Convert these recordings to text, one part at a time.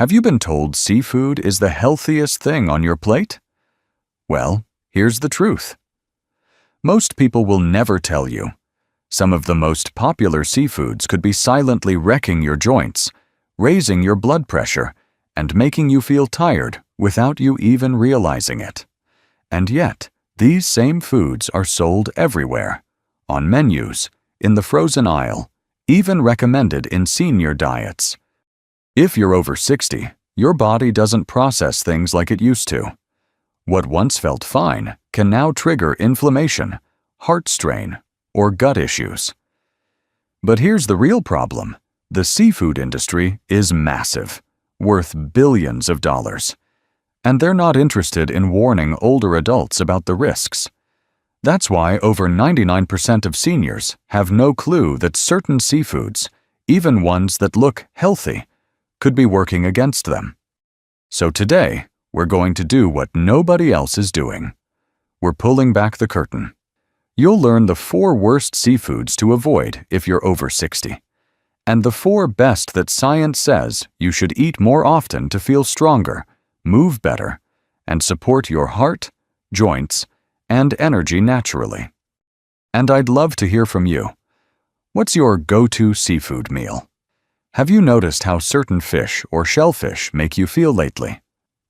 Have you been told seafood is the healthiest thing on your plate? Well, here's the truth. Most people will never tell you. Some of the most popular seafoods could be silently wrecking your joints, raising your blood pressure, and making you feel tired without you even realizing it. And yet, these same foods are sold everywhere, on menus, in the frozen aisle, even recommended in senior diets. If you're over 60, your body doesn't process things like it used to. What once felt fine can now trigger inflammation, heart strain, or gut issues. But here's the real problem. The seafood industry is massive, worth billions of dollars. And they're not interested in warning older adults about the risks. That's why over 99% of seniors have no clue that certain seafoods, even ones that look healthy, could be working against them. So today, we're going to do what nobody else is doing. We're pulling back the curtain. You'll learn the 4 worst seafoods to avoid if you're over 60, and the 4 best that science says you should eat more often to feel stronger, move better, and support your heart, joints, and energy naturally. And I'd love to hear from you. What's your go-to seafood meal? Have you noticed how certain fish or shellfish make you feel lately?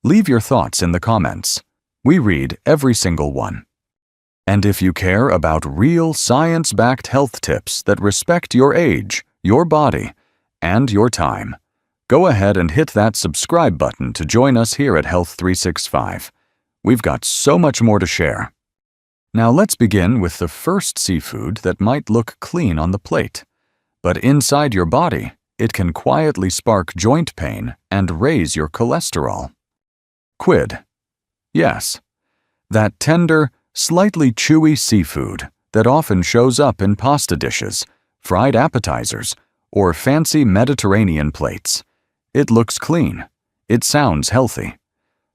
Leave your thoughts in the comments. We read every single one. And if you care about real science-backed health tips that respect your age, your body, and your time, go ahead and hit that subscribe button to join us here at Health 365. We've got so much more to share. Now let's begin with the first seafood that might look clean on the plate, but inside your body, it can quietly spark joint pain and raise your cholesterol. Squid. Yes, that tender, slightly chewy seafood that often shows up in pasta dishes, fried appetizers, or fancy Mediterranean plates. It looks clean. It sounds healthy.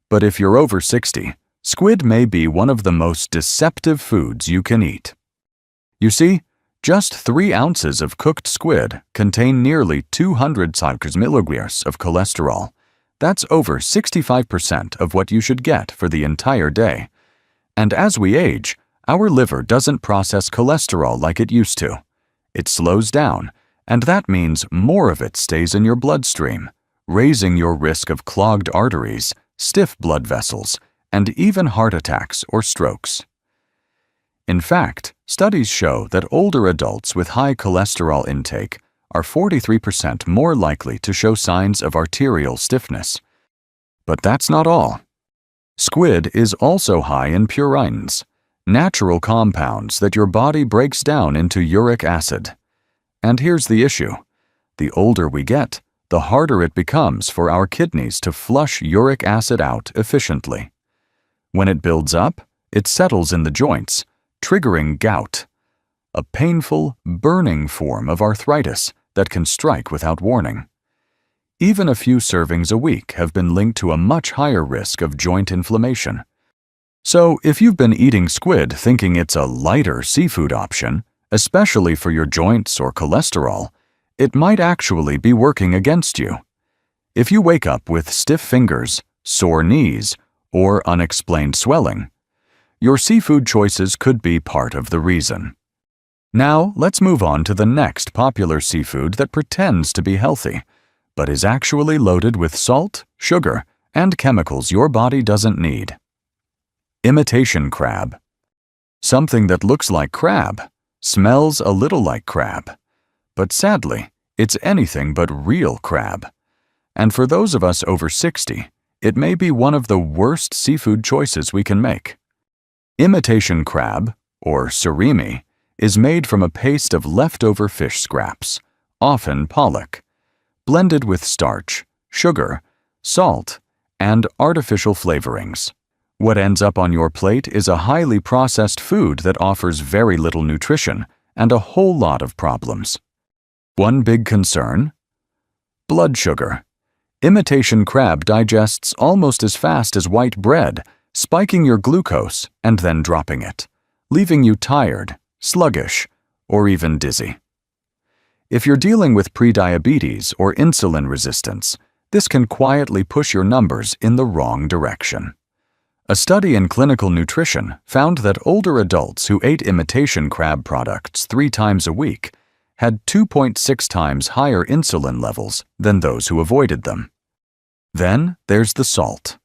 But if you're over 60, squid may be one of the most deceptive foods you can eat. You see, just 3 ounces of cooked squid contain nearly 200 mg of cholesterol. That's over 65% of what you should get for the entire day. And as we age, our liver doesn't process cholesterol like it used to. It slows down, and that means more of it stays in your bloodstream, raising your risk of clogged arteries, stiff blood vessels, and even heart attacks or strokes. In fact, studies show that older adults with high cholesterol intake are 43% more likely to show signs of arterial stiffness. But that's not all. Squid is also high in purines, natural compounds that your body breaks down into uric acid. And here's the issue. The older we get, the harder it becomes for our kidneys to flush uric acid out efficiently. When it builds up, it settles in the joints, triggering gout, a painful, burning form of arthritis that can strike without warning. Even a few servings a week have been linked to a much higher risk of joint inflammation. So if you've been eating squid thinking it's a lighter seafood option, especially for your joints or cholesterol, it might actually be working against you. If you wake up with stiff fingers, sore knees, or unexplained swelling, your seafood choices could be part of the reason. Now, let's move on to the next popular seafood that pretends to be healthy, but is actually loaded with salt, sugar, and chemicals your body doesn't need. Imitation crab. Something that looks like crab, smells a little like crab, but sadly, it's anything but real crab. And for those of us over 60, it may be one of the worst seafood choices we can make. Imitation crab, or surimi, is made from a paste of leftover fish scraps, often pollock, blended with starch, sugar, salt, and artificial flavorings. What ends up on your plate is a highly processed food that offers very little nutrition and a whole lot of problems. One big concern? Blood sugar. Imitation crab digests almost as fast as white bread, spiking your glucose and then dropping it, leaving you tired, sluggish, or even dizzy. If you're dealing with prediabetes or insulin resistance, This can quietly push your numbers in the wrong direction. A study in clinical nutrition found that older adults who ate imitation crab products 3 times a week had 2.6 times higher insulin levels than those who avoided them. Then there's the salt.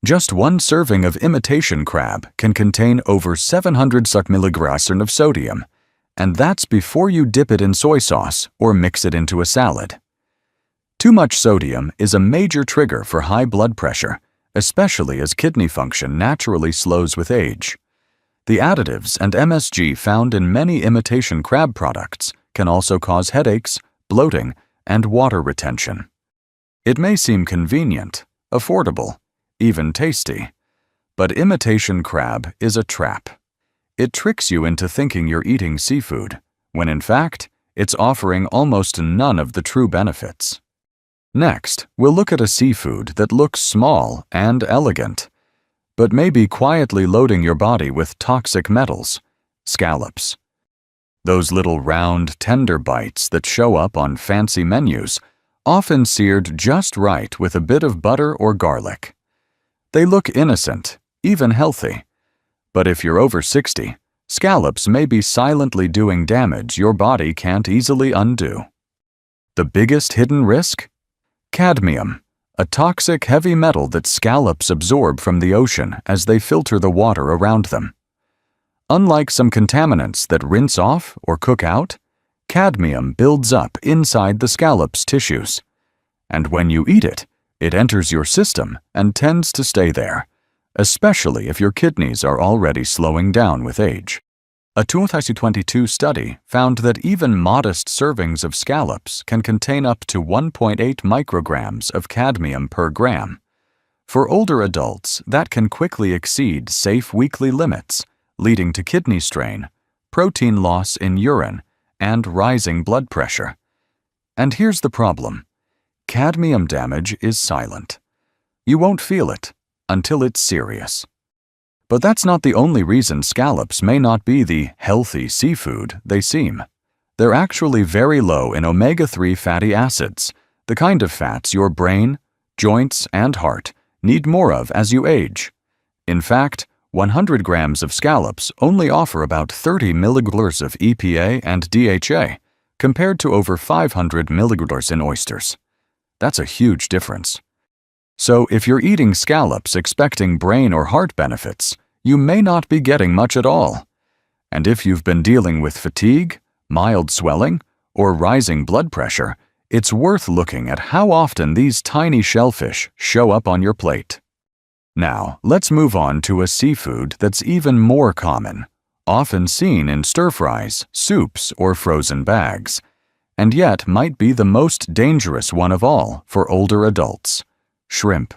Just 1 serving of imitation crab can contain over 700 milligrams of sodium, and that's before you dip it in soy sauce or mix it into a salad. Too much sodium is a major trigger for high blood pressure, especially as kidney function naturally slows with age. The additives and MSG found in many imitation crab products can also cause headaches, bloating, and water retention. It may seem convenient, affordable, even tasty, but imitation crab is a trap. It tricks you into thinking you're eating seafood, when in fact, it's offering almost none of the true benefits. Next, we'll look at a seafood that looks small and elegant, but may be quietly loading your body with toxic metals: scallops. Those little round, tender bites that show up on fancy menus, often seared just right with a bit of butter or garlic. They look innocent, even healthy. But if you're over 60, scallops may be silently doing damage your body can't easily undo. The biggest hidden risk? Cadmium, a toxic heavy metal that scallops absorb from the ocean as they filter the water around them. Unlike some contaminants that rinse off or cook out, cadmium builds up inside the scallop's tissues. And when you eat it, it enters your system and tends to stay there, especially if your kidneys are already slowing down with age. A 2022 study found that even modest servings of scallops can contain up to 1.8 micrograms of cadmium per gram. For older adults, that can quickly exceed safe weekly limits, leading to kidney strain, protein loss in urine, and rising blood pressure. And here's the problem. Cadmium damage is silent. You won't feel it until it's serious. But that's not the only reason scallops may not be the healthy seafood they seem. They're actually very low in omega-3 fatty acids, the kind of fats your brain, joints, and heart need more of as you age. In fact, 100 grams of scallops only offer about 30 milligrams of EPA and DHA, compared to over 500 milligrams in oysters. That's a huge difference. So if you're eating scallops expecting brain or heart benefits, you may not be getting much at all. And if you've been dealing with fatigue, mild swelling, or rising blood pressure, it's worth looking at how often these tiny shellfish show up on your plate. Now, let's move on to a seafood that's even more common, often seen in stir-fries, soups, or frozen bags, and yet might be the most dangerous one of all for older adults: shrimp.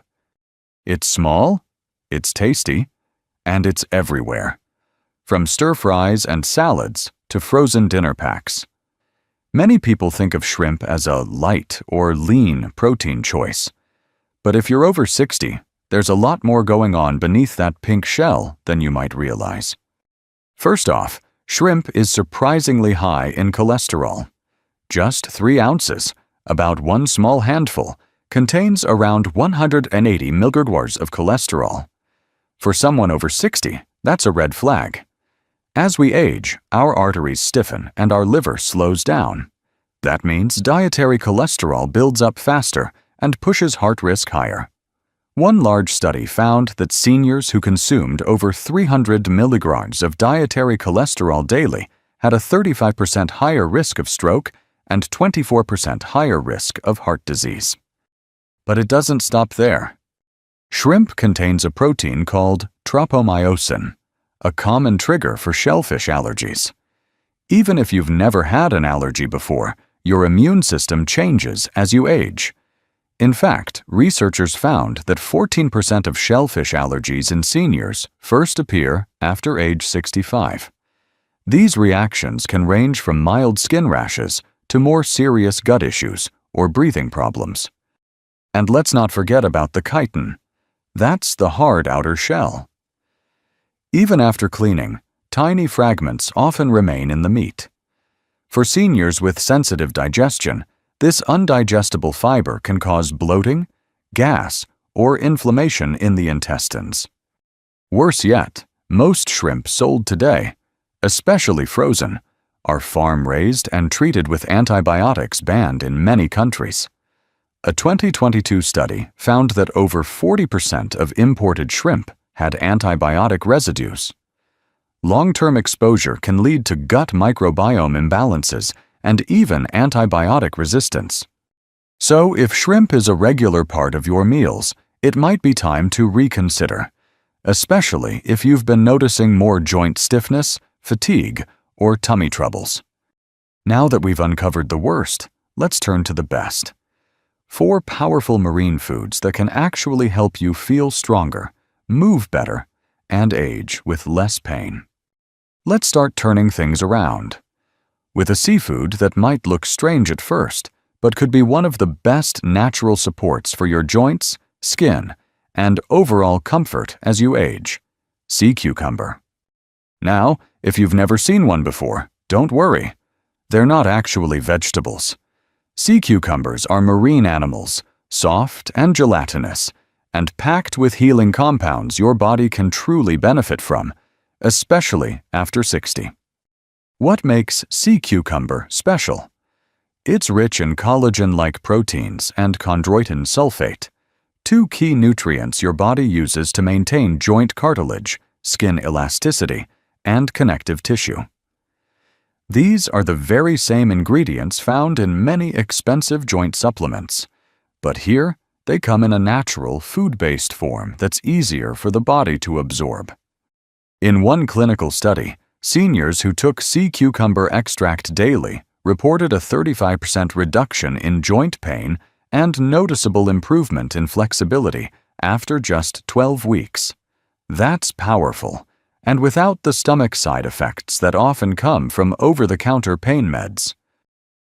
It's small, it's tasty, and it's everywhere, from stir-fries and salads to frozen dinner packs. Many people think of shrimp as a light or lean protein choice, but if you're over 60, there's a lot more going on beneath that pink shell than you might realize. First off, shrimp is surprisingly high in cholesterol. Just 3 ounces, about 1 small handful, contains around 180 milligrams of cholesterol. For someone over 60, that's a red flag. As we age, our arteries stiffen and our liver slows down. That means dietary cholesterol builds up faster and pushes heart risk higher. One large study found that seniors who consumed over 300 milligrams of dietary cholesterol daily had a 35% higher risk of stroke and 24% higher risk of heart disease. But it doesn't stop there. Shrimp contains a protein called tropomyosin, a common trigger for shellfish allergies. Even if you've never had an allergy before, your immune system changes as you age. In fact, researchers found that 14% of shellfish allergies in seniors first appear after age 65. These reactions can range from mild skin rashes to more serious gut issues or breathing problems. And let's not forget about the chitin. That's the hard outer shell. Even after cleaning, tiny fragments often remain in the meat. For seniors with sensitive digestion, This undigestible fiber can cause bloating, gas, or inflammation in the intestines. Worse yet, most shrimp sold today, especially frozen, are farm-raised and treated with antibiotics banned in many countries. A 2022 study found that over 40% of imported shrimp had antibiotic residues. Long-term exposure can lead to gut microbiome imbalances and even antibiotic resistance. So, if shrimp is a regular part of your meals, it might be time to reconsider, especially if you've been noticing more joint stiffness, fatigue, or tummy troubles. Now that we've uncovered the worst, let's turn to the best. 4 powerful marine foods that can actually help you feel stronger, move better, and age with less pain. Let's start turning things around. With a seafood that might look strange at first, but could be one of the best natural supports for your joints, skin, and overall comfort as you age: sea cucumber. Now, if you've never seen one before, don't worry. They're not actually vegetables. Sea cucumbers are marine animals, soft and gelatinous, and packed with healing compounds your body can truly benefit from, especially after 60. What makes sea cucumber special? It's rich in collagen-like proteins and chondroitin sulfate, 2 key nutrients your body uses to maintain joint cartilage, skin elasticity, and connective tissue. These are the very same ingredients found in many expensive joint supplements, but here they come in a natural, food-based form that's easier for the body to absorb. In one clinical study, seniors who took sea cucumber extract daily reported a 35% reduction in joint pain and noticeable improvement in flexibility after just 12 weeks. That's powerful, and without the stomach side effects that often come from over-the-counter pain meds.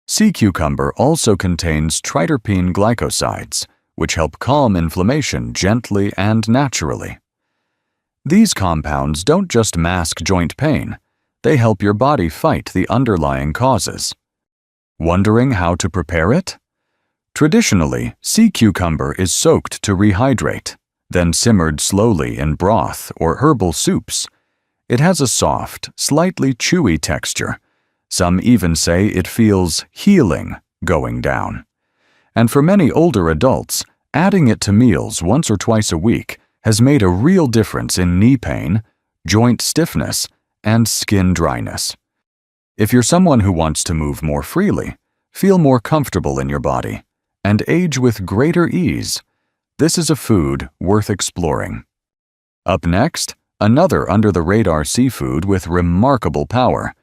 Sea cucumber also contains triterpene glycosides, which help calm inflammation gently and naturally. These compounds don't just mask joint pain, they help your body fight the underlying causes. Wondering how to prepare it? Traditionally, sea cucumber is soaked to rehydrate, then simmered slowly in broth or herbal soups. It has a soft, slightly chewy texture. Some even say it feels healing going down. And for many older adults, adding it to meals once or twice a week has made a real difference in knee pain, joint stiffness, and skin dryness. If you're someone who wants to move more freely, feel more comfortable in your body, and age with greater ease, this is a food worth exploring. Up next, another under-the-radar seafood with remarkable power: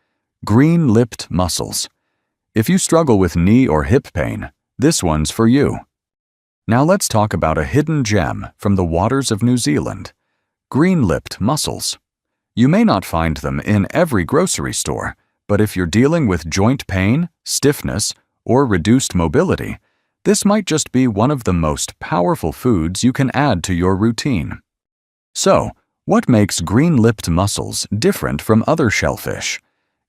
green-lipped mussels. If you struggle with knee or hip pain, this one's for you. Now let's talk about a hidden gem from the waters of New Zealand: green-lipped mussels. You may not find them in every grocery store, but if you're dealing with joint pain, stiffness, or reduced mobility, this might just be one of the most powerful foods you can add to your routine. So, what makes green-lipped mussels different from other shellfish?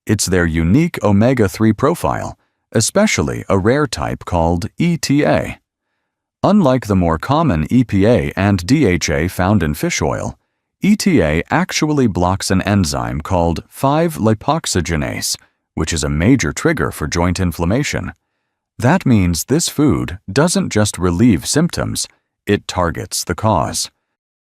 It's their unique omega-3 profile, especially a rare type called ETA. Unlike the more common EPA and DHA found in fish oil, ETA actually blocks an enzyme called 5-lipoxygenase, which is a major trigger for joint inflammation. That means this food doesn't just relieve symptoms, it targets the cause.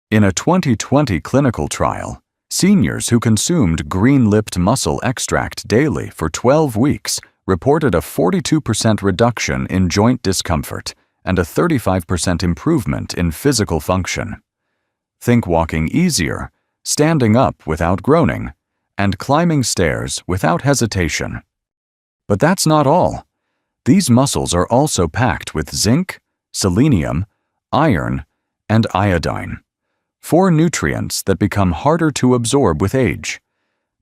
In a 2020 clinical trial, seniors who consumed green-lipped mussel extract daily for 12 weeks reported a 42% reduction in joint discomfort and a 35% improvement in physical function. Think walking easier, standing up without groaning, and climbing stairs without hesitation. But that's not all. These mussels are also packed with zinc, selenium, iron, and iodine, 4 nutrients that become harder to absorb with age.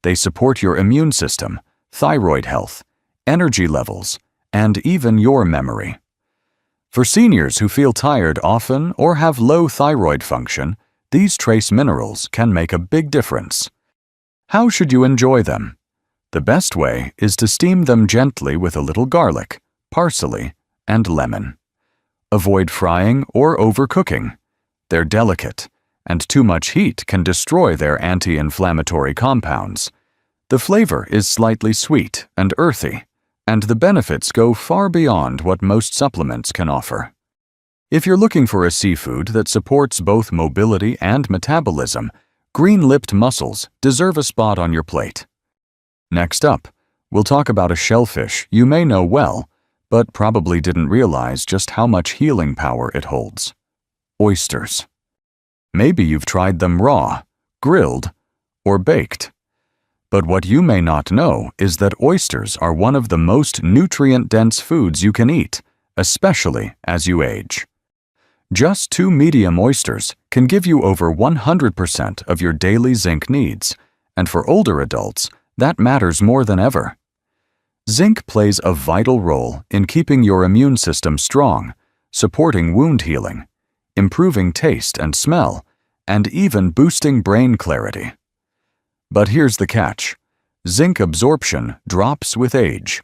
They support your immune system, thyroid health, energy levels, and even your memory. For seniors who feel tired often or have low thyroid function, these trace minerals can make a big difference. How should you enjoy them? The best way is to steam them gently with a little garlic, parsley, and lemon. Avoid frying or overcooking. They're delicate, and too much heat can destroy their anti-inflammatory compounds. The flavor is slightly sweet and earthy, and the benefits go far beyond what most supplements can offer. If you're looking for a seafood that supports both mobility and metabolism, green-lipped mussels deserve a spot on your plate. Next up, we'll talk about a shellfish you may know well, but probably didn't realize just how much healing power it holds. Oysters. Maybe you've tried them raw, grilled, or baked. But what you may not know is that oysters are one of the most nutrient-dense foods you can eat, especially as you age. Just 2 medium oysters can give you over 100% of your daily zinc needs, and for older adults, that matters more than ever. Zinc plays a vital role in keeping your immune system strong, supporting wound healing, improving taste and smell, and even boosting brain clarity. But here's the catch. Zinc absorption drops with age.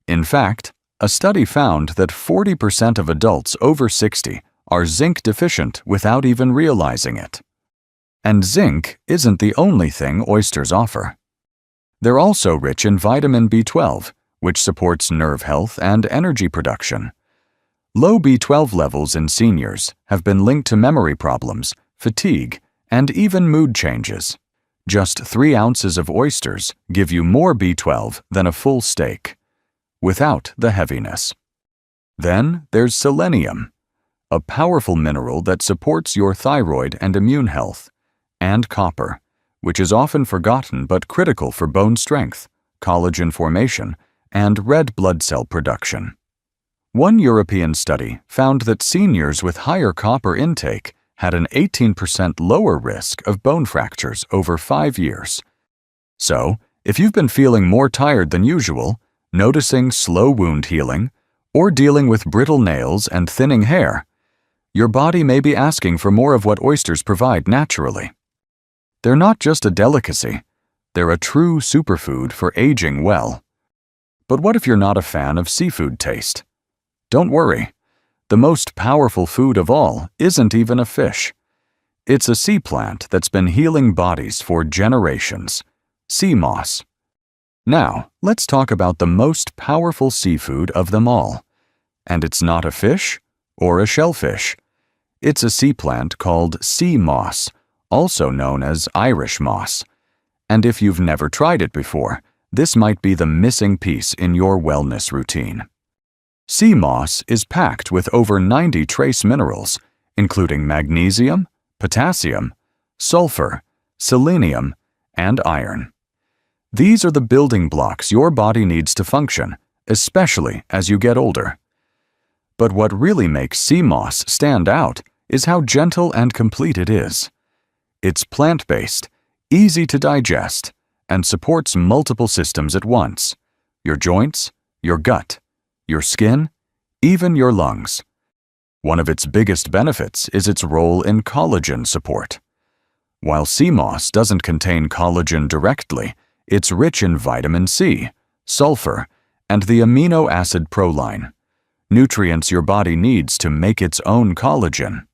In fact, a study found that 40% of adults over 60 are zinc deficient without even realizing it. And zinc isn't the only thing oysters offer. They're also rich in vitamin B12, which supports nerve health and energy production. Low B12 levels in seniors have been linked to memory problems, fatigue, and even mood changes. Just 3 ounces of oysters give you more B12 than a full steak, without the heaviness. Then there's selenium, a powerful mineral that supports your thyroid and immune health, and copper, which is often forgotten but critical for bone strength, collagen formation, and red blood cell production. One European study found that seniors with higher copper intake had an 18% lower risk of bone fractures over 5 years. So, if you've been feeling more tired than usual, noticing slow wound healing, or dealing with brittle nails and thinning hair, your body may be asking for more of what oysters provide naturally. They're not just a delicacy, they're a true superfood for aging well. But what if you're not a fan of seafood taste? Don't worry. The most powerful food of all isn't even a fish. It's a sea plant that's been healing bodies for generations, sea moss. Now, let's talk about the most powerful seafood of them all. And it's not a fish or a shellfish. It's a sea plant called sea moss, also known as Irish moss. And if you've never tried it before, this might be the missing piece in your wellness routine. Sea moss is packed with over 90 trace minerals, including magnesium, potassium, sulfur, selenium, and iron. These are the building blocks your body needs to function, especially as you get older. But what really makes sea moss stand out is how gentle and complete it is. It's plant-based, easy to digest, and supports multiple systems at once: your joints, your gut, your skin, even your lungs. One of its biggest benefits is its role in collagen support. While sea moss doesn't contain collagen directly, it's rich in vitamin C, sulfur, and the amino acid proline, nutrients your body needs to make its own collagen.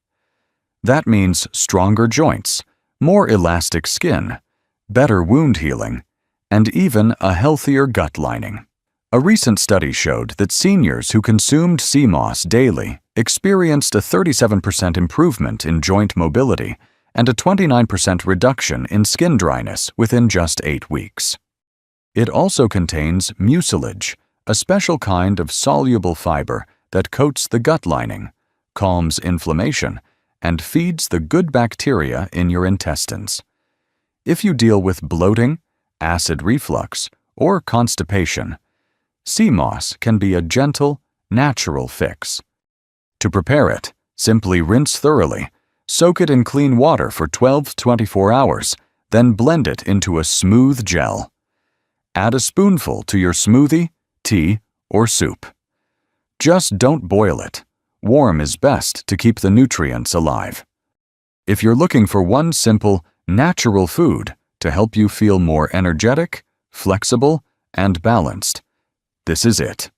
That means stronger joints, more elastic skin, better wound healing, and even a healthier gut lining. A recent study showed that seniors who consumed sea moss daily experienced a 37% improvement in joint mobility and a 29% reduction in skin dryness within just 8 weeks. It also contains mucilage, a special kind of soluble fiber that coats the gut lining, calms inflammation, and feeds the good bacteria in your intestines. If you deal with bloating, acid reflux, or constipation, sea moss can be a gentle, natural fix. To prepare it, simply rinse thoroughly, soak it in clean water for 12 to 24 hours, then blend it into a smooth gel. Add a spoonful to your smoothie, tea, or soup. Just don't boil it. Warm is best to keep the nutrients alive. If you're looking for one simple, natural food to help you feel more energetic, flexible, and balanced, this is it.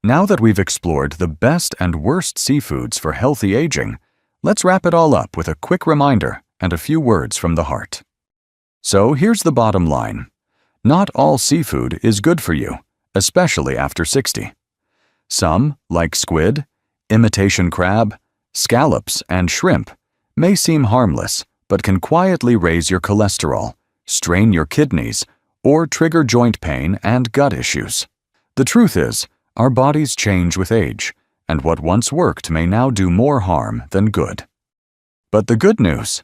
Now that we've explored the best and worst seafoods for healthy aging, let's wrap it all up with a quick reminder and a few words from the heart. So here's the bottom line. Not all seafood is good for you, especially after 60. Some, like squid, imitation crab, scallops, and shrimp, may seem harmless but can quietly raise your cholesterol, strain your kidneys, or trigger joint pain and gut issues. The truth is, our bodies change with age, and what once worked may now do more harm than good. But the good news?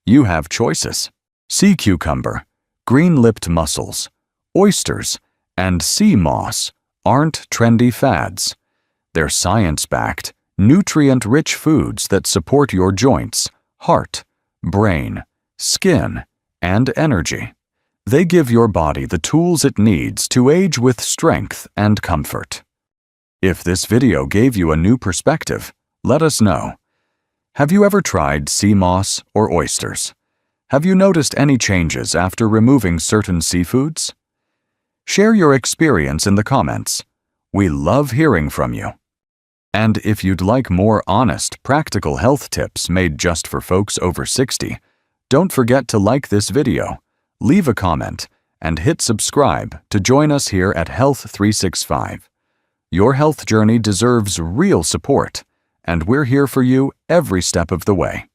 You have choices. Sea cucumber, green-lipped mussels, oysters, and sea moss aren't trendy fads. They're science-backed, nutrient-rich foods that support your joints, heart, brain, skin, and energy. They give your body the tools it needs to age with strength and comfort. If this video gave you a new perspective, let us know. Have you ever tried sea moss or oysters? Have you noticed any changes after removing certain seafoods? Share your experience in the comments. We love hearing from you. And if you'd like more honest, practical health tips made just for folks over 60, don't forget to like this video, leave a comment, and hit subscribe to join us here at Health 365. Your health journey deserves real support, and we're here for you every step of the way.